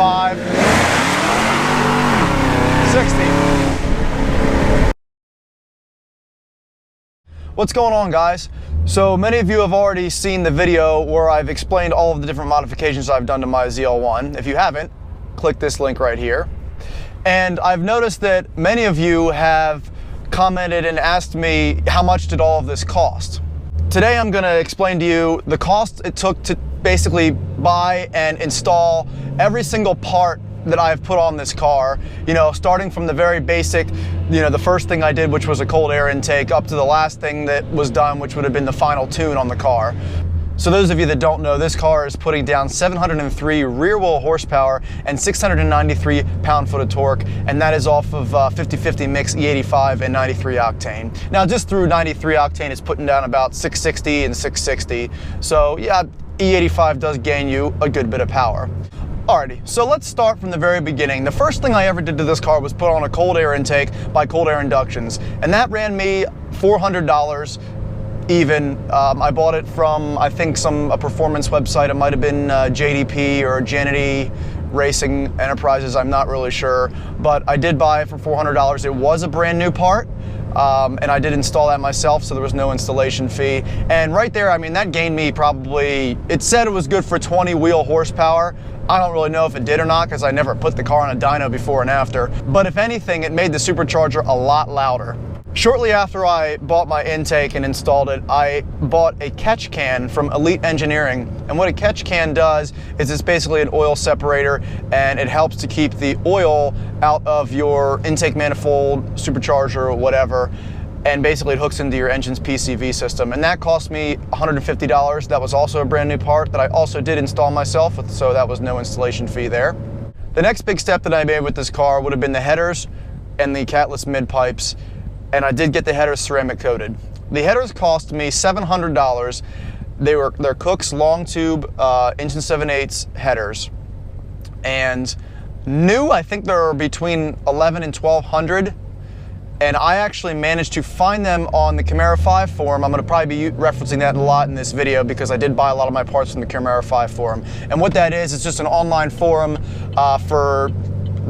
55, 60. What's going on, guys? So many of you have already seen the video where I've explained all of the different modifications I've done to my ZL1. If you haven't, click this link right here. And I've noticed that many of you have commented and asked me how much did all of this cost. Today I'm going to explain to you the cost it took to basically buy and install every single part that I've put on this car, starting from the very basic, the first thing I did, which was a cold air intake, up to the last thing that was done, which would have been the final tune on the car. So those of you that don't know, this car is putting down 703 rear wheel horsepower and 693 pound-foot of torque, and that is off of 50/50 mix E85 and 93 octane. Now just through 93 octane, it's putting down about 660 and 660. So yeah, E85 does gain you a good bit of power. Alrighty, so let's start from the very beginning. The first thing I ever did to this car was put on a cold air intake by Cold Air Inductions, and that ran me $400 even. I bought it from, I think, a performance website. It might have been JDP or Janity Racing Enterprises, I'm not really sure, but I did buy it for $400. It was a brand new part. And I did install that myself, so there was no installation fee. And right there, I mean, that gained me probably, it said it was good for 20 wheel horsepower. I don't really know if it did or not, because I never put the car on a dyno before and after. But if anything, it made the supercharger a lot louder. Shortly after I bought my intake and installed it, I bought a catch can from Elite Engineering. And what a catch can does is it's basically an oil separator, and it helps to keep the oil out of your intake manifold, supercharger, or whatever. And basically it hooks into your engine's PCV system. And that cost me $150. That was also a brand new part that I also did install myself, so that was no installation fee there. The next big step that I made with this car would have been the headers and the catless mid pipes. And I did get the headers ceramic coated. The headers cost me $700. They're Cook's long tube inch and 7/8 headers. And new, I think they're between $1,100 and $1,200. And I actually managed to find them on the Camaro 5 forum. I'm going to probably be referencing that a lot in this video because I did buy a lot of my parts from the Camaro 5 forum. And what that is, it's just an online forum for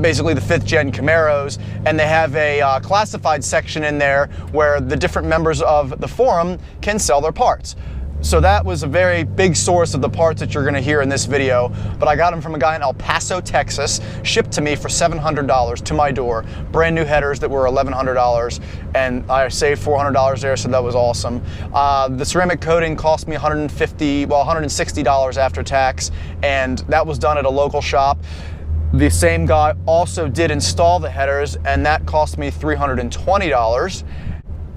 basically the 5th gen Camaros, and they have a classified section in there where the different members of the forum can sell their parts. So that was a very big source of the parts that you're going to hear in this video, but I got them from a guy in El Paso, Texas, shipped to me for $700 to my door. Brand new headers that were $1,100, and I saved $400 there, so that was awesome. The ceramic coating cost me $160 after tax, and that was done at a local shop. The same guy also did install the headers, and that cost me $320.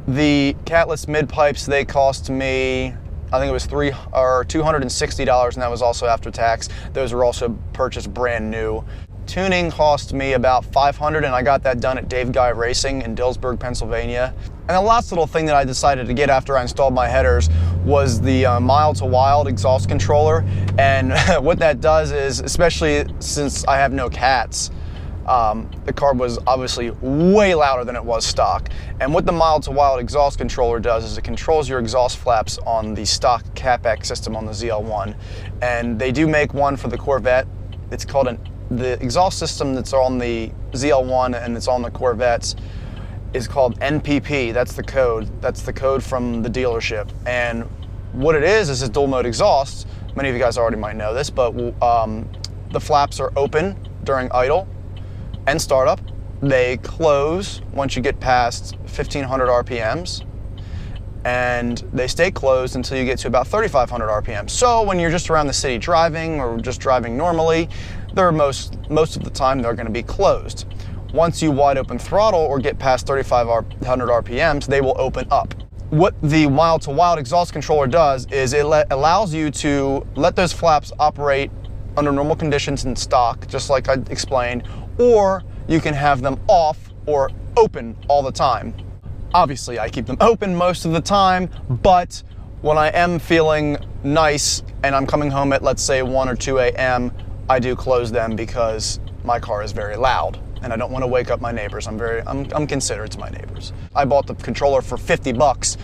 The catless mid pipes, they cost me, I think it was $260, and that was also after tax. Those were also purchased brand new. Tuning cost me about $500, and I got that done at Dave Guy Racing in Dillsburg, Pennsylvania. And the last little thing that I decided to get after I installed my headers was the mild to wild exhaust controller. And what that does is, especially since I have no cats, the car was obviously way louder than it was stock. And what the mild to wild exhaust controller does is it controls your exhaust flaps on the stock CapEx system on the ZL1. And they do make one for the Corvette. It's called the exhaust system that's on the ZL1 and it's on the Corvettes is called NPP. That's the code. That's the code from the dealership. And what it is a dual mode exhaust. Many of you guys already might know this, but the flaps are open during idle and startup. They close once you get past 1500 RPMs, and they stay closed until you get to about 3500 RPMs. So when you're just around the city driving or just driving normally, they're most of the time they're going to be closed. Once you wide open throttle or get past 3500 RPMs, they will open up. What the mild to wild exhaust controller does is it allows you to let those flaps operate under normal conditions in stock, just like I explained, or you can have them off or open all the time. Obviously, I keep them open most of the time, but when I am feeling nice and I'm coming home at, let's say, 1 or 2 a.m., I do close them because my car is very loud and I don't want to wake up my neighbors. I'm considerate to my neighbors. I bought the controller for 50 bucks,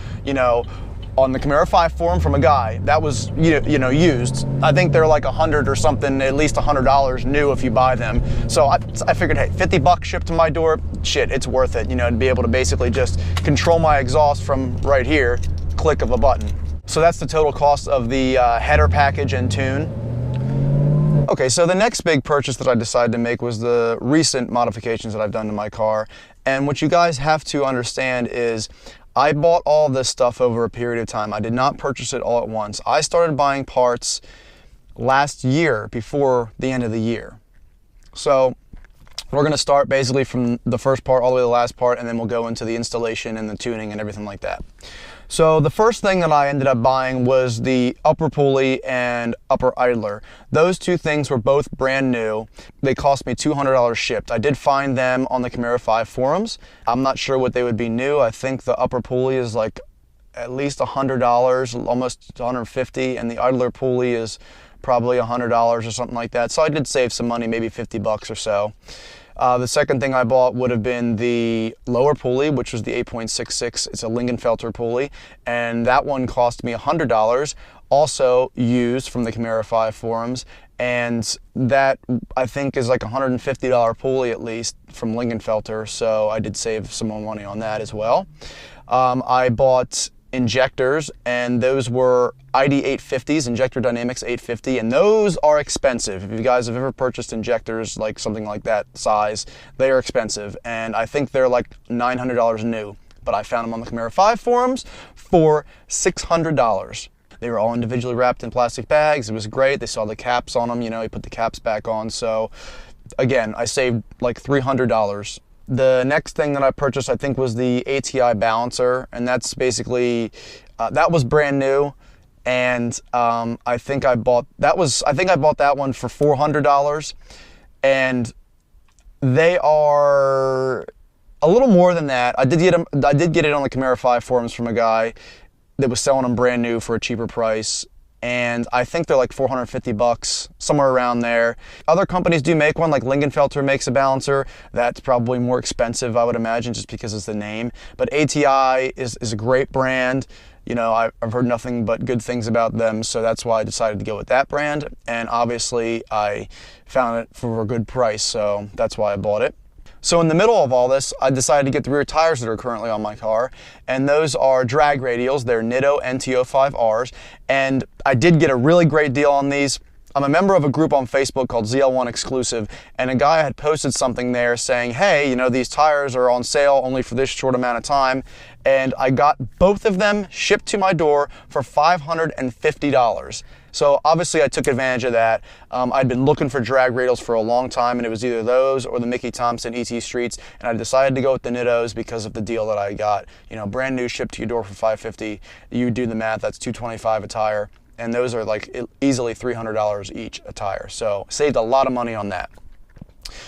on the Camaro 5 forum from a guy that was you know used. I think they're like 100 or something, at least $100 new if you buy them. So I figured, hey, 50 bucks shipped to my door, shit, it's worth it, you know, to be able to basically just control my exhaust from right here, click of a button. So that's the total cost of the header package and tune. Okay, so the next big purchase that I decided to make was the recent modifications that I've done to my car. And what you guys have to understand is I bought all this stuff over a period of time. I did not purchase it all at once. I started buying parts last year before the end of the year. So we're going to start basically from the first part all the way to the last part, and then we'll go into the installation and the tuning and everything like that. So the first thing that I ended up buying was the upper pulley and upper idler. Those two things were both brand new. They cost me $200 shipped. I did find them on the Camaro 5 forums. I'm not sure what they would be new. I think the upper pulley is like at least $100, almost $150, and the idler pulley is probably $100 or something like that. So I did save some money, maybe 50 bucks or so. The second thing I bought would have been the lower pulley, which was the 8.66. It's a Lingenfelter pulley, and that one cost me $100, also used from the Camaro 5 forums, and that I think is like a $150 pulley at least from Lingenfelter, so I did save some more money on that as well. I bought injectors, and those were ID 850s, Injector Dynamics 850, and those are expensive. If you guys have ever purchased injectors like something like that size, they are expensive, and I think they're like $900 new, but I found them on the Camaro 5 forums for $600. They were all individually wrapped in plastic bags. It was great. They saw the caps on them, you know, you put the caps back on, so again, I saved like $300. The next thing that I purchased, I think, was the ATI balancer, and that's basically that was brand new, and I think I bought that one for $400, and they are a little more than that. I did get it on the Camaro 5 forums from a guy that was selling them brand new for a cheaper price. And I think they're like 450 bucks, somewhere around there. Other companies do make one, like Lingenfelter makes a balancer. That's probably more expensive, I would imagine, just because it's the name. But ATI is a great brand. You know, I've heard nothing but good things about them, so that's why I decided to go with that brand. And obviously, I found it for a good price, so that's why I bought it. So in the middle of all this, I decided to get the rear tires that are currently on my car, and those are drag radials. They're Nitto NT05Rs, and I did get a really great deal on these. I'm a member of a group on Facebook called ZL1 Exclusive, and a guy had posted something there saying, hey, you know, these tires are on sale only for this short amount of time, and I got both of them shipped to my door for $550. So obviously I took advantage of that. I'd been looking for drag radials for a long time, and it was either those or the Mickey Thompson ET Streets, and I decided to go with the Nittos because of the deal that I got. You know, brand new, shipped to your door for $550. You do the math, that's $225 a tire, and those are like easily $300 each a tire. So saved a lot of money on that.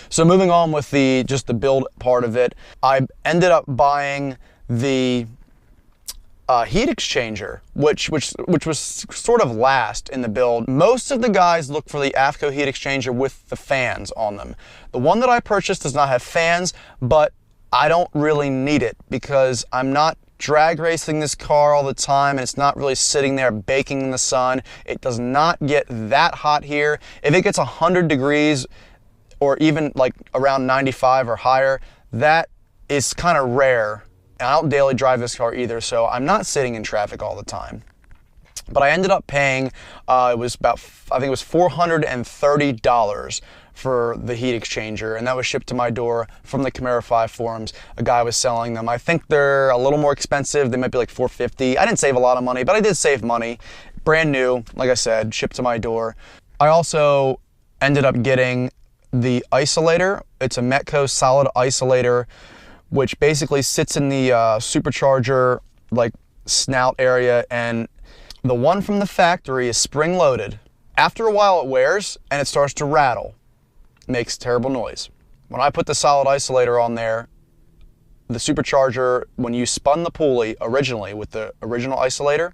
So moving on with just the build part of it, I ended up buying the heat exchanger, which was sort of last in the build. Most of the guys look for the AFCO heat exchanger with the fans on them. The one that I purchased does not have fans, but I don't really need it because I'm not drag racing this car all the time, and it's not really sitting there baking in the sun. It does not get that hot here. If it gets 100 degrees or even like around 95 or higher, that is kind of rare. And I don't daily drive this car either, so I'm not sitting in traffic all the time. But I ended up paying, it was about, I think it was $430 for the heat exchanger, and that was shipped to my door from the Camaro 5 forums. A guy was selling them. I think they're a little more expensive. They might be like $450. I didn't save a lot of money, but I did save money. Brand new, like I said, shipped to my door. I also ended up getting the isolator. It's a Metco solid isolator, which basically sits in the supercharger like snout area, and the one from the factory is spring loaded. After a while it wears and it starts to rattle. It makes terrible noise. When I put the solid isolator on there, the supercharger, when you spun the pulley originally with the original isolator,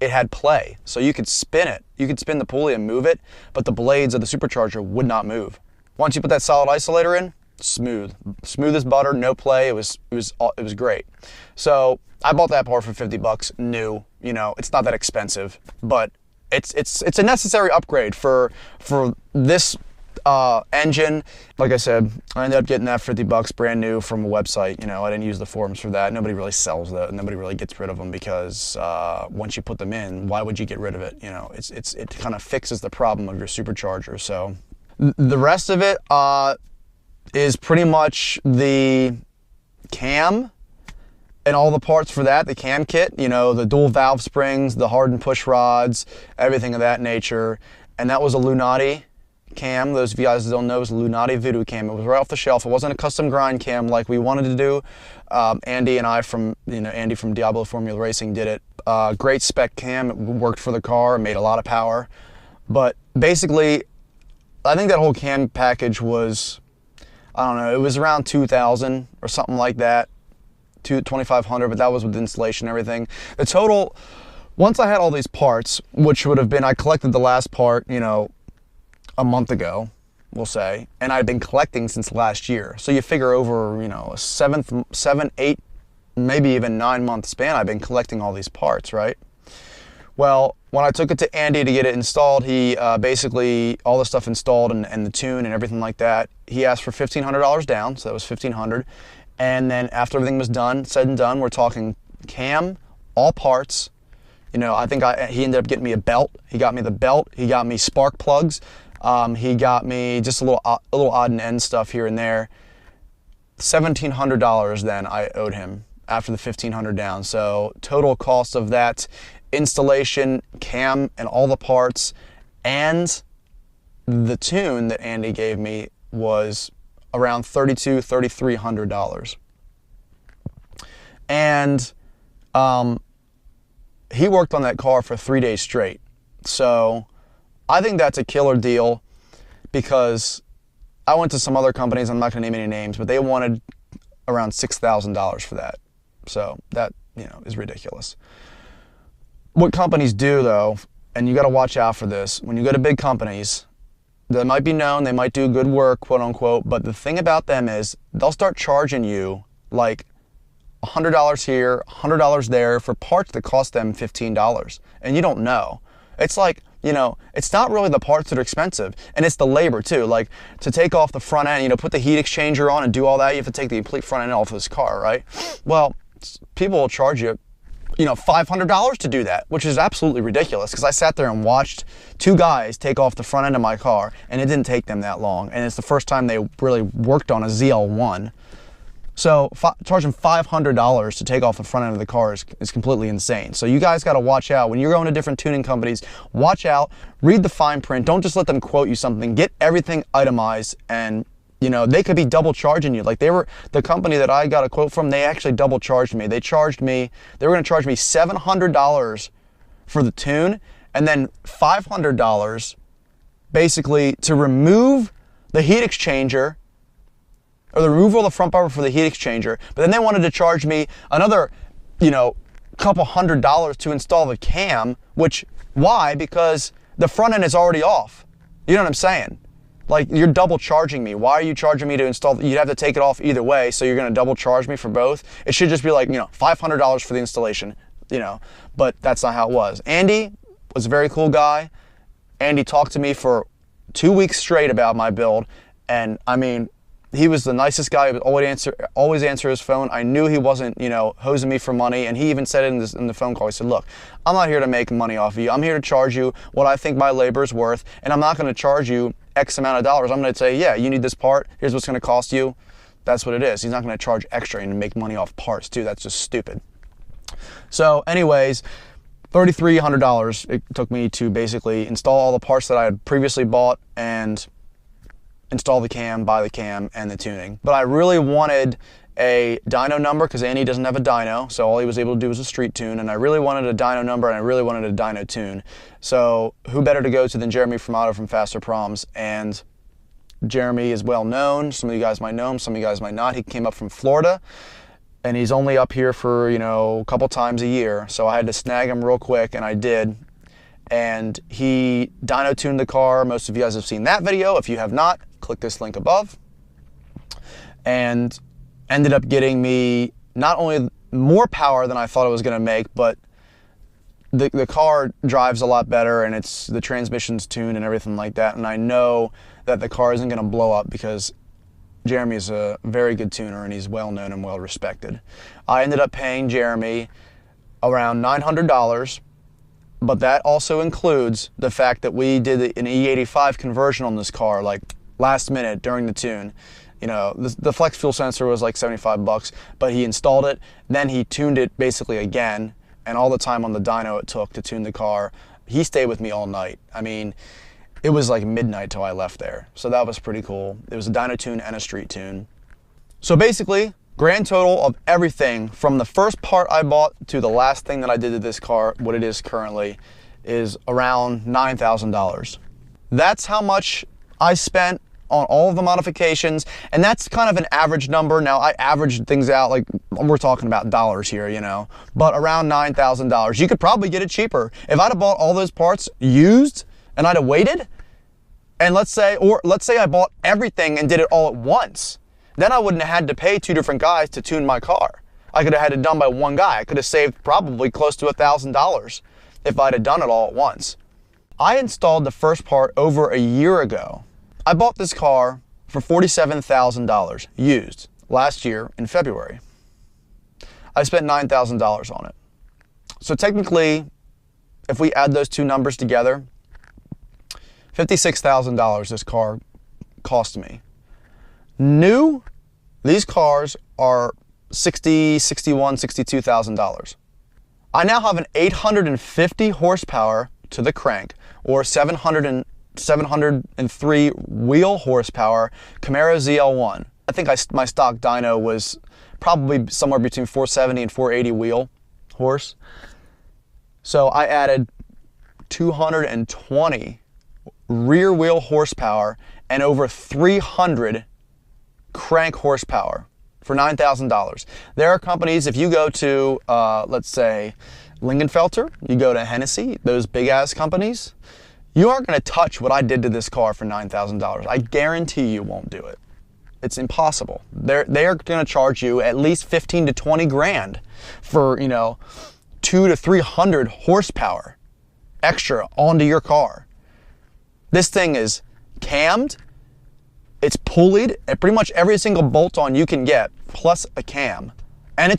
it had play. So you could spin it. You could spin the pulley and move it, but the blades of the supercharger would not move. Once you put that solid isolator in, smooth as butter, no play. It was great. So I bought that part for 50 bucks new. You know, it's not that expensive, but it's a necessary upgrade for this engine. Like I said, I ended up getting that 50 bucks brand new from a website. You know, I didn't use the forums for that. Nobody really sells that. Nobody really gets rid of them because once you put them in, why would you get rid of it? You know, it kind of fixes the problem of your supercharger. So the rest of it is pretty much the cam and all the parts for that, the cam kit, you know, the dual valve springs, the hardened push rods, everything of that nature. And that was a Lunati cam. Those of you guys that don't know, it was a Lunati Voodoo cam. It was right off the shelf. It wasn't a custom grind cam like we wanted to do. Andy and I from, Andy from Diablo Formula Racing did it. Great spec cam. It worked for the car, made a lot of power. But basically, I think that whole cam package was, I don't know, it was around 2,000 or something like that. 2,500, but that was with installation and everything. The total, once I had all these parts, which would have been, I collected the last part, you know, a month ago, we'll say, and I'd been collecting since last year. So you figure over, you know, a 7, 8, maybe even 9 month span, I've been collecting all these parts, right? Well, when I took it to Andy to get it installed, he basically, all the stuff installed and the tune and everything like that, he asked for $1,500 down, so that was $1,500. And then after everything was done, said and done, we're talking cam, all parts. You know, I think he ended up getting me a belt. He got me the belt. He got me spark plugs. He got me just a little odd and end stuff here and there. $1,700 then I owed him after the $1,500 down. So total cost of that installation, cam, and all the parts, and the tune that Andy gave me was around $3,300. And he worked on that car for 3 days straight. So I think that's a killer deal, because I went to some other companies, I'm not going to name any names, but they wanted around $6,000 for that. So that, you know, is ridiculous. What companies do though, and you got to watch out for this, when you go to big companies, they might be known, they might do good work, quote unquote, but the thing about them is they'll start charging you like $100 here, $100 there for parts that cost them $15, and you don't know. It's like, you know, it's not really the parts that are expensive, and it's the labor too. Like, to take off the front end, you know, put the heat exchanger on and do all that, you have to take the complete front end off of this car, right? Well, people will charge you, you know, $500 to do that, which is absolutely ridiculous, because I sat there and watched two guys take off the front end of my car, and it didn't take them that long, and it's the first time they really worked on a ZL1. So charging $500 to take off the front end of the car is completely insane. So you guys got to watch out. When you're going to different tuning companies, watch out, read the fine print. Don't just let them quote you something. Get everything itemized, and you know, they could be double charging you. Like, the company that I got a quote from, they actually double charged me. They were going to charge me $700 for the tune, and then $500 basically to remove the heat exchanger, or the removal of the front bumper for the heat exchanger. But then they wanted to charge me another, you know, couple $100 to install the cam, which, why? Because the front end is already off. You know what I'm saying? Like, you're double charging me. Why are you charging me to install? You'd have to take it off either way, so you're going to double charge me for both. It should just be like, you know, $500 for the installation, you know, but that's not how it was. Andy was a very cool guy. Andy talked to me for 2 weeks straight about my build, and I mean, he was the nicest guy. He would always answer his phone. I knew he wasn't, you know, hosing me for money, and he even said it in the phone call. He said, look, I'm not here to make money off of you. I'm here to charge you what I think my labor is worth, and I'm not going to charge you X amount of dollars. I'm going to say, yeah, you need this part. Here's what's going to cost you. That's what it is. He's not going to charge extra and make money off parts, too. That's just stupid. So anyways, $3,300 it took me to basically install all the parts that I had previously bought and install the cam, buy the cam, and the tuning. But I really wanted a dyno number, because Andy doesn't have a dyno, so all he was able to do was a street tune, and I really wanted a dyno number, and I really wanted a dyno tune. So who better to go to than Jeremy Formato from Faster Proms? And Jeremy is well known. Some of you guys might know him, some of you guys might not. He came up from Florida, and he's only up here for, you know, a couple times a year, so I had to snag him real quick, and I did. And he dyno tuned the car. Most of you guys have seen that video. If you have not, click this link above. and ended up getting me not only more power than I thought it was going to make, but the car drives a lot better, and the transmission's tuned and everything like that. And I know that the car isn't going to blow up because Jeremy is a very good tuner and he's well known and well respected. I ended up paying Jeremy around $900, but that also includes the fact that we did an E85 conversion on this car like last minute during the tune. You know, the flex fuel sensor was like 75 bucks, but he installed it, then he tuned it basically again, and all the time on the dyno it took to tune the car, he stayed with me all night. I mean, it was like midnight till I left there, so that was pretty cool. It was a dyno tune and a street tune. So basically, grand total of everything from the first part I bought to the last thing that I did to this car, what it is currently, is around $9,000. That's how much I spent on all of the modifications, and that's kind of an average number. Now, I averaged things out, like we're talking about dollars here, you know, but around $9,000. You could probably get it cheaper. If I'd have bought all those parts used and I'd have waited, and let's say I bought everything and did it all at once, then I wouldn't have had to pay 2 different guys to tune my car. I could have had it done by one guy. I could have saved probably close to $1,000 if I'd have done it all at once. I installed the first part over a year ago. I bought this car for $47,000 used last year in February. I spent $9,000 on it. So technically, if we add those two numbers together, $56,000 this car cost me. New, these cars are $60,000, $61,000, $62,000. I now have an 850 horsepower to the crank, or 703 wheel horsepower Camaro ZL1. I think my stock dyno was probably somewhere between 470 and 480 wheel horse. So I added 220 rear wheel horsepower and over 300 crank horsepower for $9,000. There are companies, if you go to, let's say, Lingenfelter, you go to Hennessy, those big ass companies, you aren't going to touch what I did to this car for $9,000. I guarantee you won't do it. It's impossible. They are going to charge you at least 15 to 20 grand for, you know, 200 to 300 horsepower extra onto your car. This thing is cammed, it's pulleyed, and pretty much every single bolt-on you can get, plus a cam, and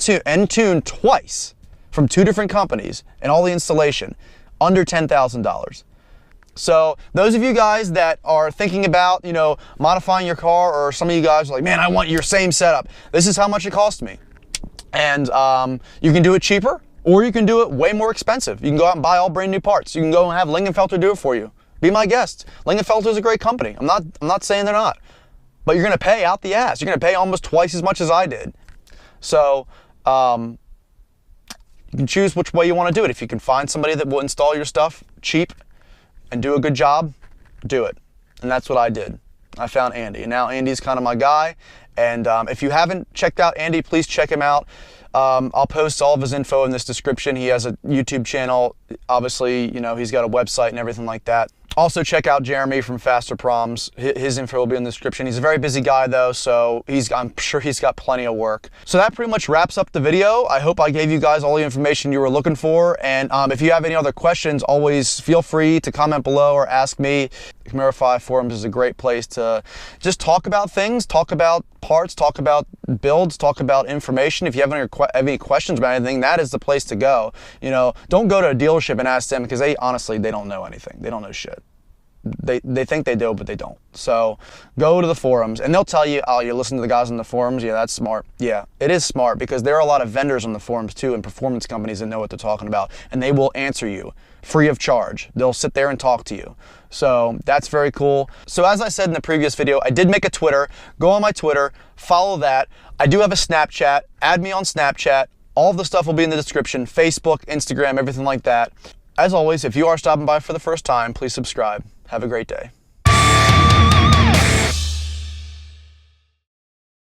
tuned twice from 2 different companies, and all the installation, under $10,000. So those of you guys that are thinking about, you know, modifying your car, or some of you guys are like, man, I want your same setup. This is how much it cost me. And you can do it cheaper, or you can do it way more expensive. You can go out and buy all brand new parts. You can go and have Lingenfelter do it for you. Be my guest. Lingenfelter is a great company. I'm not saying they're not, but you're going to pay out the ass. You're going to pay almost twice as much as I did. So you can choose which way you want to do it. If you can find somebody that will install your stuff cheap and do a good job, do it. And that's what I did. I found Andy, and now Andy's kind of my guy. And if you haven't checked out Andy, please check him out. I'll post all of his info in this description. He has a YouTube channel. Obviously, you know, he's got a website and everything like that. Also, check out Jeremy from Faster Proms. His info will be in the description. He's a very busy guy, though, so I'm sure he's got plenty of work. So that pretty much wraps up the video. I hope I gave you guys all the information you were looking for. And if you have any other questions, always feel free to comment below or ask me. Camaro 5 Forums is a great place to just talk about things, talk about parts, talk about builds, talk about information. If you have any questions about anything, that is the place to go. You know, don't go to a dealership and ask them, because they honestly don't know anything. They don't know shit. They think they do, but they don't. So go to the forums and they'll tell you, oh, you listen to the guys on the forums? Yeah, that's smart. Yeah, it is smart, because there are a lot of vendors on the forums too, and performance companies that know what they're talking about, and they will answer you free of charge. They'll sit there and talk to you. So that's very cool. So as I said in the previous video, I did make a Twitter. Go on my Twitter, follow that. I do have a Snapchat. Add me on Snapchat. All of the stuff will be in the description. Facebook, Instagram, everything like that. As always, if you are stopping by for the first time, please subscribe. Have a great day.